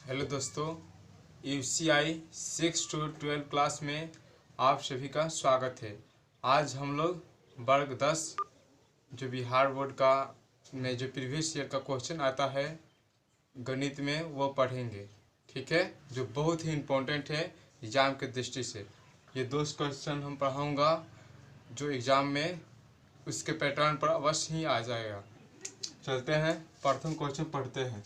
Hello दोस्तों, UCI 6 to 12 class में आप सभी का स्वागत है। आज हम लोग वर्ग 10 जो बिहार बोर्ड का में जो प्रीवियस ईयर का क्वेश्चन आता है गणित में वो पढ़ेंगे। ठीक है, जो बहुत ही इम्पोर्टेंट है एग्ज़ाम के दृष्टि से। ये 2 क्वेश्चन हम पढ़ाऊँगा जो एग्ज़ाम में उसके पैटर्न पर अवश्य ही आ जाएगा। चलते हैं, प्रथम क्वेश्चन पढ़ते हैं।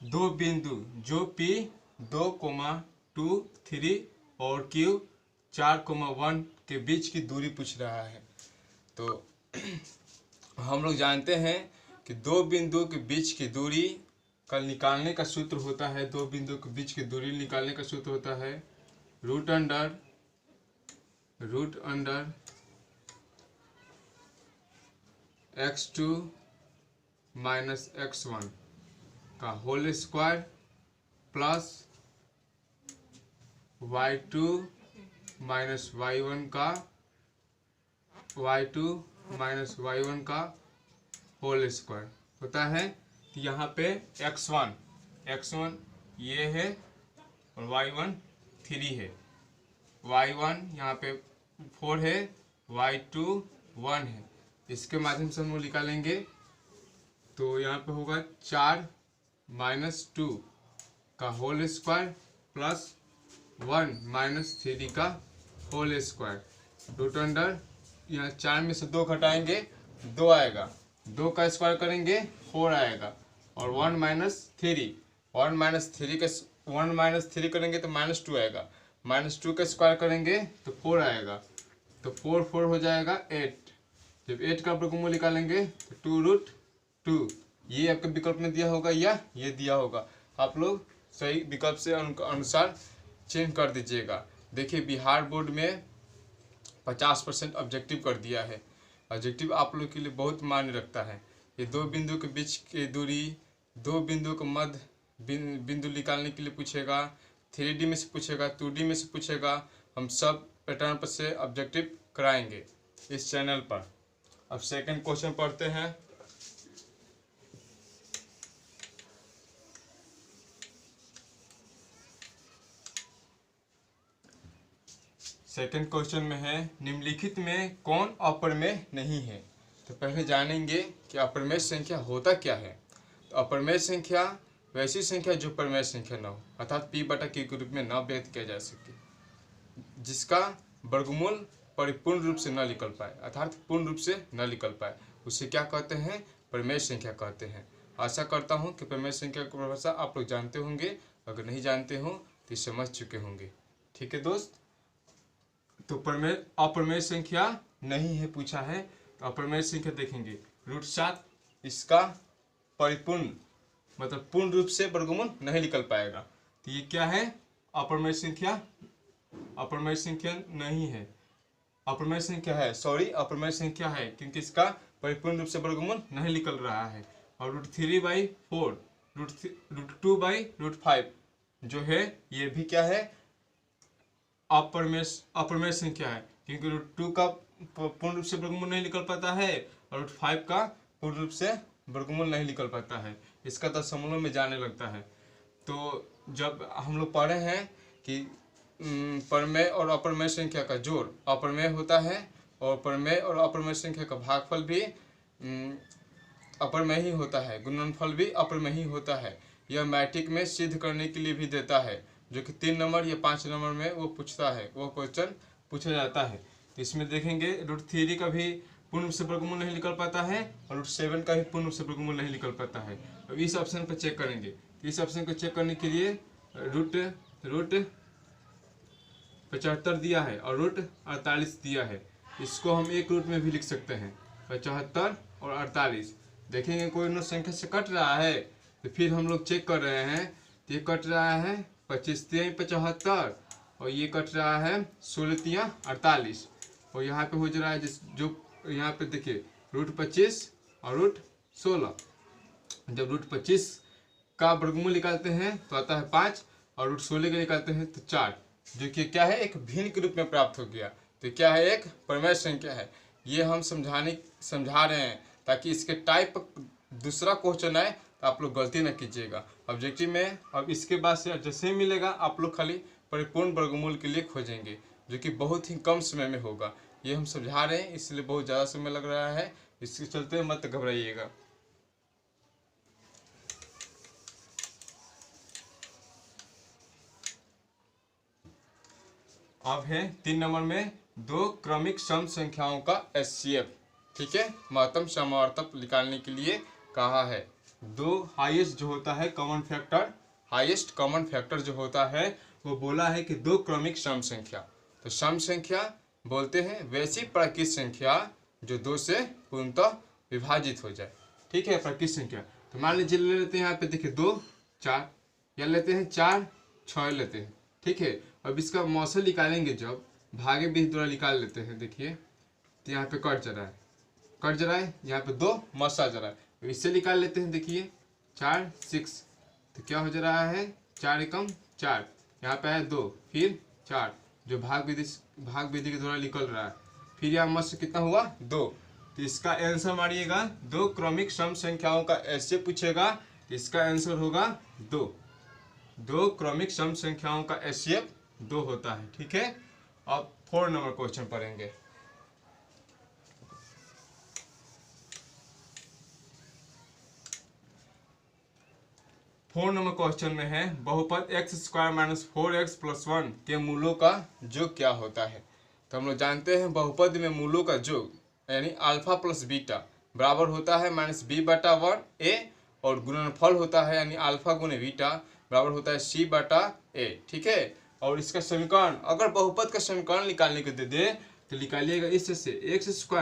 दो बिंदु जो P 2,2, 3 और Q 4,1 के बीच की दूरी पूछ रहा है। तो हम लोग जानते हैं कि दो बिंदु के बीच की दूरी का निकालने का सूत्र होता है। दो बिंदु के बीच की दूरी निकालने का सूत्र होता है root under x2 minus x1 का whole square plus y2 minus y1 का होल स्क्वायर होता है। तो यहाँ पे x1 ये है और y1 3 है। y1 यहाँ पे 4 है, y2 1 है। इसके माध्यम से हम लोग निकालेंगे तो यहाँ पे होगा 4 माइनस 2 का होल स्क्वायर प्लस 1 माइनस 3 का होल स्क्वायर रूट अंडर, यहाँ 4 में से 2 घटाएंगे 2 आएगा, 2 का स्क्वायर करेंगे 4 आएगा और 1 माइनस 3 करेंगे तो -2 आएगा, -2 का स्क्वायर करेंगे तो 4 आएगा, तो 4 हो जाएगा 8। जब 8 का वर्गमूल निकालेंगे तो 2√2 ये आपके विकल्प में दिया होगा या ये दिया होगा। आप लोग सही विकल्प से अनुसार चेंज कर दीजिएगा। देखिए, बिहार बोर्ड में 50% ऑब्जेक्टिव कर दिया है। ऑब्जेक्टिव आप लोग के लिए बहुत मायने रखता है। ये दो बिंदु के बीच की दूरी, दो बिंदु के मध्य बिंदु निकालने के लिए पूछेगा, 3D में से पूछेगा, 2D में से पूछेगा। हम सब पैटर्न पर से ऑब्जेक्टिव कराएंगे इस चैनल पर। अब सेकंड क्वेश्चन पढ़ते हैं। सेकंड क्वेश्चन में है, निम्नलिखित में कौन अपरमेय नहीं है। तो पहले जानेंगे कि अपरमेय संख्या होता क्या है। तो अपरमेय संख्या वैसी संख्या जो परमेय संख्या न हो, अर्थात P/Q के रूप में न व्यक्त किया जा सके, जिसका वर्गमूल परिपूर्ण रूप से न निकल पाए, अर्थात पूर्ण रूप से न निकल पाए, उसे क्या कहते हैं? परमेय संख्या कहते हैं। आशा करता हूँ कि परमेय संख्या की परिभाषा आप लोग जानते होंगे। अगर नहीं जानते हो तो समझ चुके होंगे। ठीक है दोस्त, तो अपरमेय संख्या नहीं है पूछा है। तो अपरमेय संख्या देखेंगे √7, इसका परिपूर्ण मतलब पूर्ण रूप से वर्गमूल नहीं निकल पाएगा। तो ये क्या है? अपरमेय संख्या नहीं है। अपरमेय संख्या है, अपरमेय संख्या है क्योंकि इसका परिपूर्ण रूप से वर्गमूल नहीं निकल रहा है। और √3/4 √2/5 जो है ये भी क्या है? अपरमेय संख्या है क्योंकि √2 का पूर्ण रूप से वर्गमूल नहीं निकल पाता है और √5 का पूर्ण रूप से वर्गमूल नहीं निकल पाता है। इसका दशमलव में जाने लगता है। तो जब हम लोग पढ़े हैं कि परमेय और अपरमेय संख्या का जोड़ अपरमेय होता है और परमेय और अपरमेय संख्या का भागफल भी अपरमेय ही होता है, गुणनफल भी अपरमेय ही होता है। यह मैट्रिक में सिद्ध करने के लिए भी देता है, जो कि 3 नंबर या 5 नंबर में वो पूछता है, वो क्वेश्चन पूछा जाता है। तो इसमें देखेंगे √3 का भी पूर्ण रूप से वर्गमूल नहीं निकल पाता है और √7 का भी पूर्ण रूप से वर्गमूल नहीं निकल पाता है। अब इस ऑप्शन पर चेक करेंगे। इस ऑप्शन को चेक करने के लिए √75 दिया है और √48 दिया है। इसको हम एक रूट में भी लिख सकते हैं, 75 और 48। देखेंगे कोई न संख्या से कट रहा है तो फिर हम लोग चेक कर रहे हैं। तो ये कट रहा है 25×3 75 और ये कट रहा है 16×3 48 और यहाँ पे हो जा रहा है जो यहाँ पे देखिए √25 और √16। जब √25 का वर्गमूल निकालते हैं तो आता है 5 और √16 का निकालते हैं तो 4, जो कि क्या है? एक भिन्न के रूप में प्राप्त हो गया। तो क्या है? एक परमेय संख्या है। ये हम समझा रहे हैं ताकि इसके टाइप दूसरा क्वेश्चन आए तो आप लोग गलती ना कीजिएगा ऑब्जेक्टिव में। अब इसके बाद से जैसे ही मिलेगा आप लोग खाली परिपूर्ण वर्गमूल के लिए खोजेंगे, जो कि बहुत ही कम समय में होगा। ये हम समझा रहे हैं इसलिए बहुत ज़्यादा समय लग रहा है, इसके चलते मत घबराइएगा। अब है 3 नंबर में दो क्रमिक सम संख्याओं का HCF। ठीक है, महत्तम समवर्तक निकालने के लिए कहा है। दो हाईएस्ट जो होता है common factor, highest common factor जो होता है वो बोला है कि दो क्रमिक सम संख्या। तो सम संख्या बोलते हैं वैसी प्राकृत संख्या जो 2 से पूर्णतः विभाजित हो जाए। ठीक है, प्राकृत संख्या। तो मान लीजिए ले लेते हैं यहाँ पे देखिए 2 4, या लेते हैं 4 6 लेते हैं। ठीक है, अब इसका मौसल निकालेंगे जब भागे बीज द्वारा निकाल लेते हैं। देखिए तो यहाँ पे कट जा रहा है, कट जा रहा है, यहाँ पे 2 मसा जा रहा है, तो इससे निकाल लेते हैं। देखिए 4 6, तो क्या हो जा रहा है 4 एकम 4, यहाँ पे है 2 फिर 4, जो भाग विधि के द्वारा निकल रहा है। फिर यहाँ मस कितना हुआ 2, तो इसका आंसर मारिएगा। दो क्रमिक सम संख्याओं का ऐसे पूछेगा तो इसका आंसर होगा 2। दो क्रमिक सम संख्याओं का HCF 2 होता है। ठीक है, अब 4 नंबर क्वेश्चन पढ़ेंगे। फोर नंबर क्वेश्चन में है बहुपद x² - 4x + 1 के मूलों का योग क्या होता है। तो हम लोग जानते हैं बहुपद में मूलों का योग यानी अल्फा प्लस बीटा बराबर होता है -b/1a, और गुणनफल होता है यानी अल्फा गुने बीटा बराबर होता है c/a। ठीक है, और इसका समीकरण अगर बहुपद का समीकरण निकालने को दे दे तो निकालिएगा इससे x²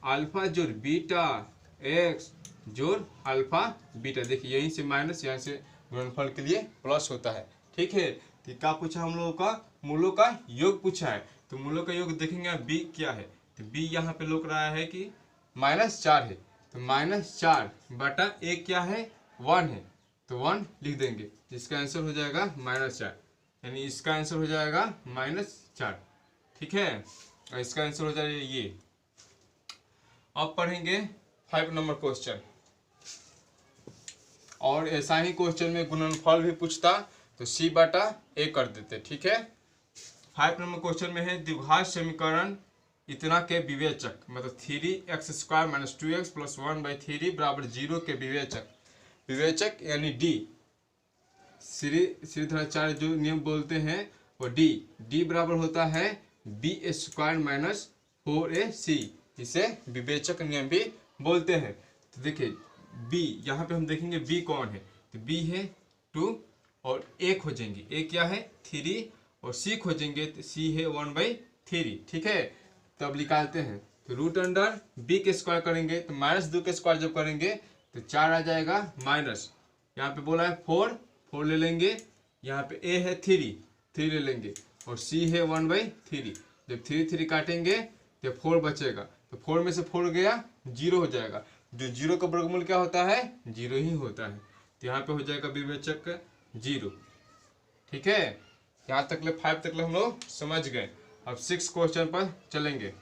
- अल्फा जोड़ बीटा x जोड़ अल्फा बीटा। देखिए यहीं से माइनस, यहाँ से गुणनफल के लिए प्लस होता है। ठीक है, तो क्या पूछा हम लोगों का, मूलों का योग पूछा है। तो मूलों का योग देखेंगे b क्या है, तो b यहाँ पे लोग रहा है कि -4 है, तो -4/a क्या है 1 है, तो 1 लिख देंगे। इसका आंसर हो जाएगा -4, यानी इसका आंसर हो जाएगा -4। ठीक है, और इसका आंसर हो जाएगा ये। अब पढ़ेंगे 5 नंबर क्वेश्चन, और ऐसा ही क्वेश्चन में गुणनफल भी पूछता तो c/a कर देते। ठीक है, 5 नंबर क्वेश्चन में है द्विघात समीकरण इतना के विवेचक, मतलब 3x² - 2x + 1/3 = 0 के विवेचक, विवेचक यानी d, श्रीधराचार्य जो नियम बोलते हैं वो d बराबर होता है b² - 4ac, इसे विवेचक नियम भी बोलते हैं। तो देखिए b, यहाँ पे हम देखेंगे b कौन है, तो b है 2, और a खोजेंगे, a क्या है 3, और c खोजेंगे तो c है 1/3। ठीक है, तब निकालते हैं तो √b के स्क्वायर करेंगे तो -2 के स्क्वायर जब करेंगे तो 4 आ जाएगा माइनस, यहाँ पे बोला है 4 ले लेंगे, यहाँ पे a है 3 ले लेंगे, और c है 1/3। जब 3 काटेंगे तो 4 बचेगा, तो 4 में से 4 गया 0 हो जाएगा, जो 0 का वर्गमूल क्या होता है 0 ही होता है, तो यहाँ पे हो जाएगा विवेचक 0। ठीक है, यहाँ तक ले 5 तक ले हम लोग समझ गए। अब 6 क्वेश्चन पर चलेंगे।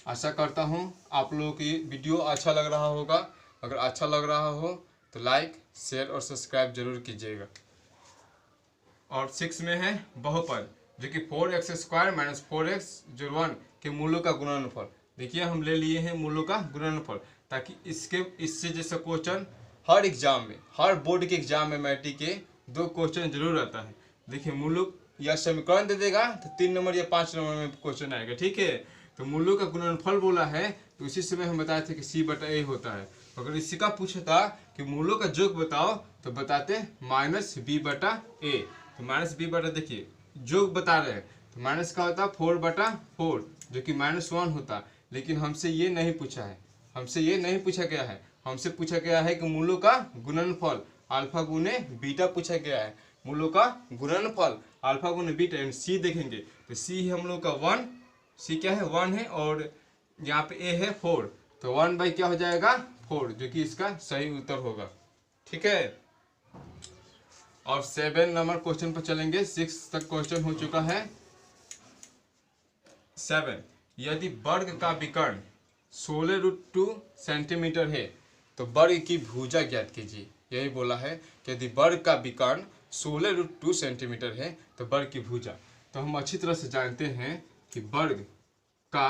आशा करता हूँ आप लोगों की वीडियो अच्छा लग रहा होगा। अगर अच्छा लग रहा हो तो लाइक शेयर और सब्सक्राइब जरूर कीजिएगा। और 6 में है बहुपद जो कि 4x² - 4x जोड़ 1 के मूलों का गुणनफल। देखिए हम ले लिए हैं मूलों का गुणनफल, ताकि इससे जैसा क्वेश्चन हर एग्जाम में, हर बोर्ड के एग्जाम में मैट्रिक के 2 क्वेश्चन जरूर आता है। देखिए मूलों या समीकरण दे देगा तो 3 नंबर या 5 नंबर में क्वेश्चन आएगा। ठीक है, तो मूलों का गुणनफल बोला है तो उसी समय हम बताए थे कि c/a होता है। अगर इसी का पूछता कि मूलों का योग बताओ तो बताते -b/a, तो -b/, देखिए योग बता रहे हैं तो माइनस का होता 4/4 जो कि -1 होता, लेकिन हमसे ये नहीं पूछा है, हमसे ये नहीं पूछा गया है। हमसे पूछा गया है कि मूलों का गुणनफल अल्फा गुने बीटा पूछा गया है। मूलों का गुणनफल अल्फा गुने बीटा, यानी c देखेंगे तो c है हम लोग का 1, c क्या है 1 है, और यहाँ पे a है 4, तो 1/ क्या हो जाएगा 4, जो कि इसका सही उत्तर होगा। ठीक है, और 7 नंबर क्वेश्चन पर चलेंगे। 6 तक क्वेश्चन हो चुका है। 7, यदि वर्ग का विकर्ण 16√2 सेंटीमीटर है तो वर्ग की भुजा ज्ञात कीजिए। यही बोला है कि यदि वर्ग का विकर्ण 16√2 सेंटीमीटर है तो वर्ग की भुजा। तो हम अच्छी तरह से जानते हैं कि वर्ग का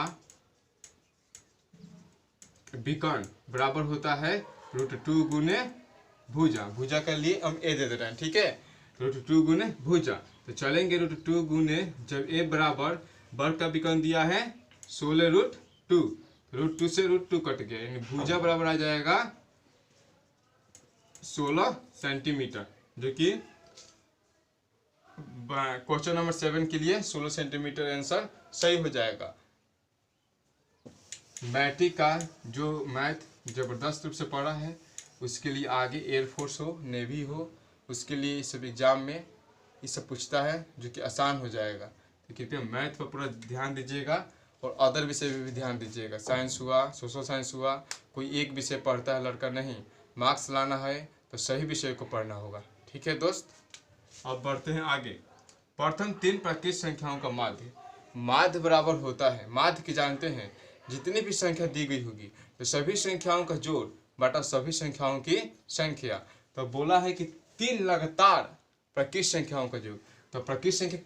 विकर्ण बराबर होता है √2 गुने भुजा। भुजा के लिए हम ए दे दे रहे हैं, ठीक है, √2 गुने भुजा। तो चलेंगे √2 गुने, जब ए बराबर वर्ग का विकर्ण दिया है 16√2, √2 से √2 कट गया, यानी भुजा बराबर आ जाएगा 16 सेंटीमीटर, जो कि क्वेश्चन नंबर 7 के लिए 16 सेंटीमीटर आंसर सही हो जाएगा। मैट्रिक का जो मैथ जबरदस्त रूप से पढ़ा है, उसके लिए आगे एयरफोर्स हो, नेवी हो, उसके लिए सब एग्जाम में ये सब पूछता है, जो कि आसान हो जाएगा। तो कृपया मैथ पर पूरा ध्यान दीजिएगा और अदर विषय पर भी ध्यान दीजिएगा। साइंस हुआ, सोशल साइंस हुआ, कोई एक विषय पढ़ता है लड़का नहीं, मार्क्स लाना है तो सही विषय को पढ़ना होगा। ठीक है दोस्त, अब बढ़ते हैं आगे। प्रथम 3 प्राकृतिक संख्याओं का माध्य। माध्य बराबर होता है, माध्य की जानते हैं, जितनी भी संख्या दी गई होगी तो सभी संख्याओं का जोड़ बटा सभी संख्याओं की संख्या। तो बोला है कि 3 लगातार प्राकृतिक संख्याओं का जोड़। तो प्राकृतिक संख्या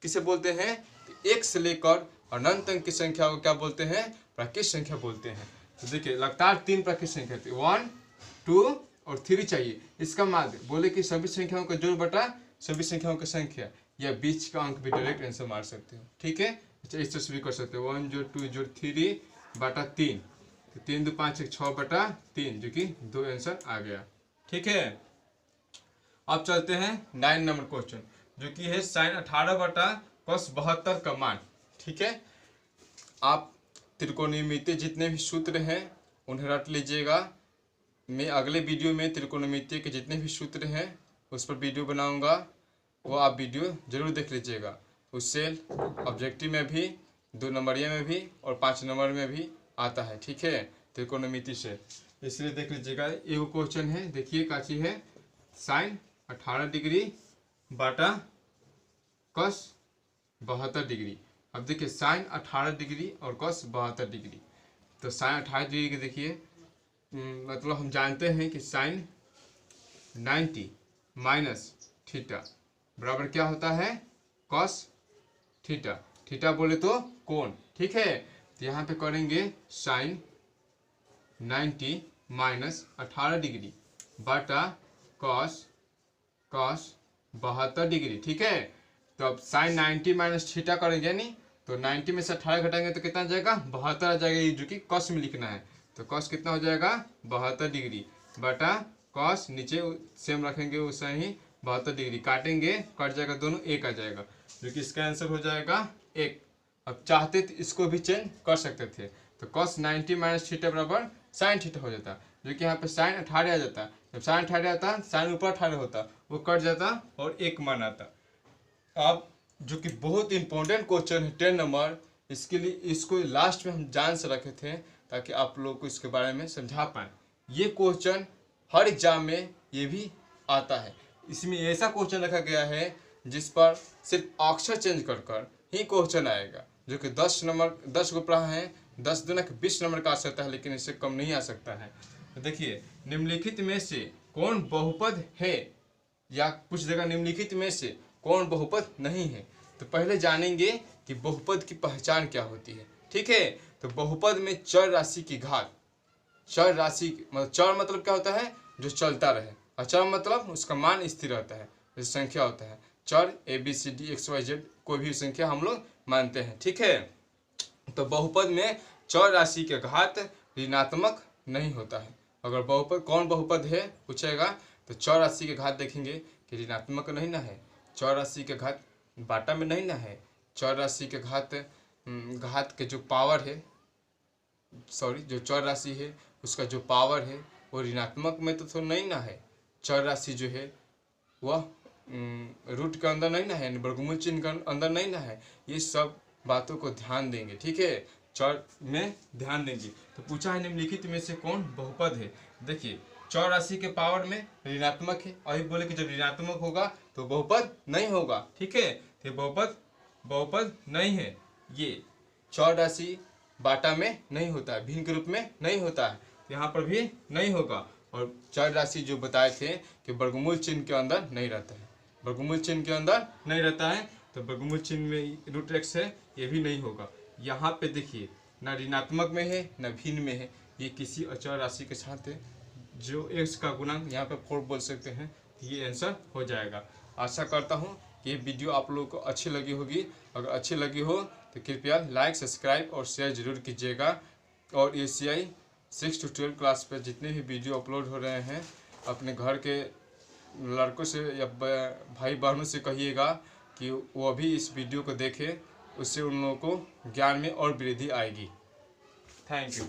किसे बोलते हैं? तो 1 से लेकर अनंत अंक की संख्या को क्या बोलते हैं? प्राकृतिक संख्या बोलते हैं। तो देखिए लगातार 3 प्राकृतिक संख्या थी, 1, 2 और 3 चाहिए। इसका माध्य बोले कि सभी संख्याओं का जोड़ बटा सभी संख्याओं की संख्या, या बीच का अंक भी डायरेक्ट आंसर मार सकते हो। ठीक है, अच्छा इस तरह से भी कर सकते हो, 1 जोड़ 2 जोड़ 3 बटा 3, तो 3 2 5 1 6 बटा 3, जो कि 2 आंसर आ गया। ठीक है, अब चलते हैं 9 नंबर क्वेश्चन, जो कि है sin 18 बटा cos 72 का मान। ठीक है, आप त्रिकोणमितीय जितने भी सूत्र हैं उन्हें रट लीजिएगा। मैं अगले वीडियो में त्रिकोणमितीय के जितने भी सूत्र हैं उस पर वीडियो बनाऊंगा, वो आप वीडियो जरूर देख लीजिएगा। उससे ऑब्जेक्टिव में भी, 2 नंबरिया में भी और 5 नंबर में भी आता है। ठीक है, त्रिकोणमिति से, इसलिए देख लीजिएगा। एक क्वेश्चन है, देखिए काची है, sin 18 डिग्री बटा cos 72 डिग्री। अब देखिए sin 18 डिग्री और cos 72 डिग्री, तो sin 18 डिग्री के देखिए मतलब हम जानते हैं कि sin 90 माइनस थीटा बराबर क्या होता है? cos theta. थीटा बोले तो कोण। ठीक है, तो यहाँ पे करेंगे sin 90 माइनस 18 डिग्री बटा cos 72 डिग्री। ठीक है, तो अब sin 90 माइनस थीटा करेंगे नहीं, तो 90 में से 18 घटाएंगे तो कितना आ जाएगा? 72 आ जाएगा, जो कि cos में लिखना है। तो cos कितना हो जाएगा? 72 डिग्री बटा cos, नीचे सेम रखेंगे वैसा ही 72 डिग्री, काटेंगे कट जाएगा दोनों, 1 आ जाएगा, जो कि इसका आंसर हो जाएगा 1। अब चाहते तो इसको भी चेंज कर सकते थे, तो cos 90 माइनस थीटा बराबर sin थीटा हो जाता, जो कि यहाँ पे sin 18 आ जाता। जब sin 18 आता, sin ऊपर 18 होता, वो कट जाता और 1 मान आता। अब जो कि बहुत इंपॉर्टेंट क्वेश्चन है 10 नंबर, इसके लिए इसको लास्ट में हम जान से रखे थे ताकि आप लोग को इसके बारे में समझा पाएँ। ये क्वेश्चन हर एग्जाम में ये भी आता है। इसमें ऐसा क्वेश्चन रखा गया है जिस पर सिर्फ अक्षर चेंज कर कर ही क्वेश्चन आएगा, जो कि 10 नंबर 10 को पढ़ा है, 10 दुना 20 नंबर का आ सकता है, लेकिन इससे कम नहीं आ सकता है। तो देखिए, निम्नलिखित में से कौन बहुपद है, या पूछ देगा निम्नलिखित में से कौन बहुपद नहीं है। तो पहले जानेंगे कि बहुपद की पहचान क्या होती है। ठीक है, तो बहुपद में चर राशि की घात, चर राशि मतलब चर मतलब क्या होता है? जो चलता रहे, अचर मतलब उसका मान स्थिर रहता है, जैसे संख्या होता है। चर ABCD XYZ कोई भी संख्या हम लोग मानते हैं। ठीक है, तो बहुपद में चर राशि के घात ऋणात्मक नहीं होता है। अगर बहुपद कौन बहुपद है पूछेगा, तो चर राशि के घात देखेंगे कि ऋणात्मक नहीं ना है, चर राशि के घात बाटा में नहीं ना है, चर राशि के घात के जो पावर है, सॉरी जो चर राशि है उसका जो पावर है वो ऋणात्मक में तो नहीं ना है, चर राशि जो है वह रूट के अंदर नहीं ना है, वर्गमूल चिन्ह के अंदर नहीं ना है। ये सब बातों को ध्यान देंगे। ठीक है, चर में ध्यान देंगे। तो पूछा है निम्नलिखित में से कौन बहुपद है। देखिए, चर राशि के पावर में ऋणात्मक है, अभी बोले कि जब ऋणात्मक होगा तो बहुपद नहीं होगा। ठीक है, तो बहुपद नहीं है। ये चर राशि बाटा में नहीं होता है, भिन्न के रूप में नहीं होता है, तो यहाँ पर भी नहीं होगा। और चर राशि जो बताए थे कि वर्गमूल चिन्ह के अंदर नहीं रहता है, वर्गमूल चिन्ह के अंदर नहीं रहता है, तो वर्गमूल चिन्ह में रूट एक्स है, ये भी नहीं होगा। यहाँ पे देखिए न ऋणात्मक में है न भिन्न में है, ये किसी अचर राशि के साथ है, जो एक्स का गुणांक यहाँ पे 4 बोल सकते हैं, ये आंसर हो जाएगा। आशा करता हूँ कि ये वीडियो आप लोगों को अच्छी लगी होगी। अगर अच्छी लगी हो तो कृपया लाइक, सब्सक्राइब और शेयर जरूर कीजिएगा। और एशियाई 6 to 12 क्लास पर जितने भी वीडियो अपलोड हो रहे हैं, अपने घर के लड़कों से या भाई बहनों से कहिएगा कि वो भी इस वीडियो को देखें, उससे उन लोगों को ज्ञान में और वृद्धि आएगी। Thank you.